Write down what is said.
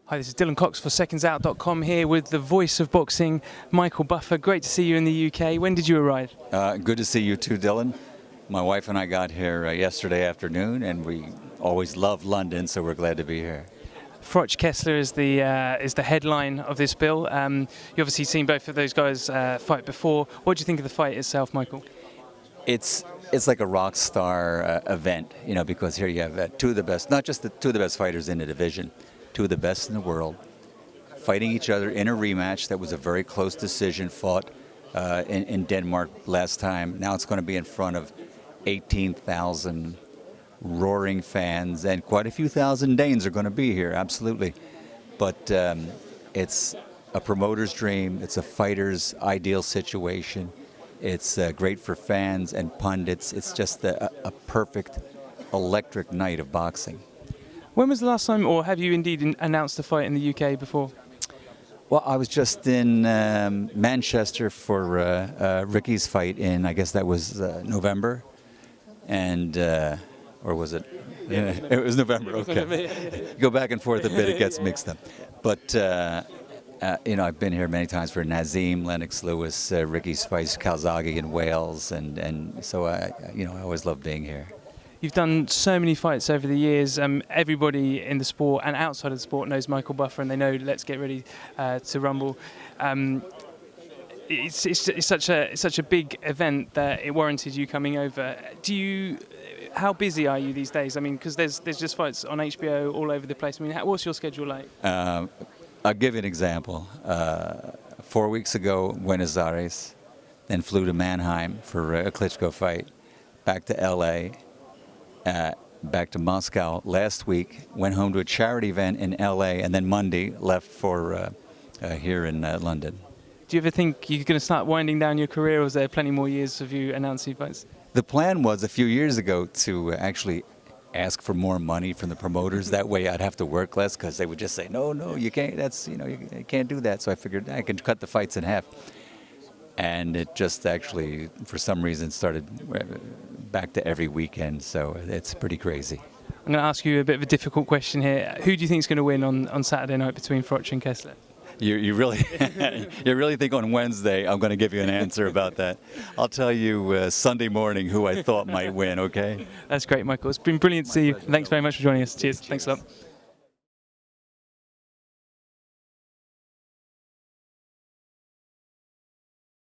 Hi, this is Dylan Cox for secondsout.com here with the voice of boxing, Michael Buffer. Great to see you in the UK. When did you arrive? Good to see you too, Dylan. My wife and I got here yesterday afternoon, and we always love London, so we're glad to be here. Froch Kessler is the headline of this bill. You obviously seen both of those guys fight before. What do you think of the fight itself, Michael? It's like a rock star event, because here you have two of the best, not just the two of the best fighters in the division, two of the best in the world, fighting each other in a rematch that was a very close decision, fought in Denmark last time. Now it's going to be in front of 18,000 roaring fans, and quite a few thousand Danes are going to be here, absolutely. But it's a promoter's dream. It's a fighter's ideal situation. It's great for fans and pundits. It's just a perfect, electric night of boxing. When was the last time, or have you indeed announced a fight in the UK before? Well, I was just in Manchester for Ricky's fight in, I guess that was November, and or was it? Yeah, it was November. Okay, go back and forth a bit; it gets mixed up. But I've been here many times for Nazim, Lennox Lewis, Ricky's fights, Calzaghe in Wales, and so I always love being here. You've done so many fights over the years. Everybody in the sport and outside of the sport knows Michael Buffer, and they know Let's Get Ready to Rumble. It's such a big event that it warranted you coming over. How busy are you these days? I mean, because there's just fights on HBO all over the place. I mean, what's your schedule like? I'll give you an example. 4 weeks ago, Buenos Aires, then flew to Mannheim for a Klitschko fight, back to LA. Back to Moscow last week, went home to a charity event in LA, and then Monday left for here in London. Do you ever think you're going to start winding down your career, or is there plenty more years of you announcing fights? The plan was a few years ago to actually ask for more money from the promoters. That way I'd have to work less, because they would just say, no, you can't, you can't do that. So I figured I could cut the fights in half. And it just actually, for some reason, started back to every weekend, so it's pretty crazy. I'm going to ask you a bit of a difficult question here. Who do you think is going to win on Saturday night between Froch and Kessler? You really you really think on Wednesday I'm going to give you an answer about that? I'll tell you Sunday morning who I thought might win, okay? That's great, Michael. It's been brilliant to see you. Thanks very much for joining us. Cheers. Thanks a lot.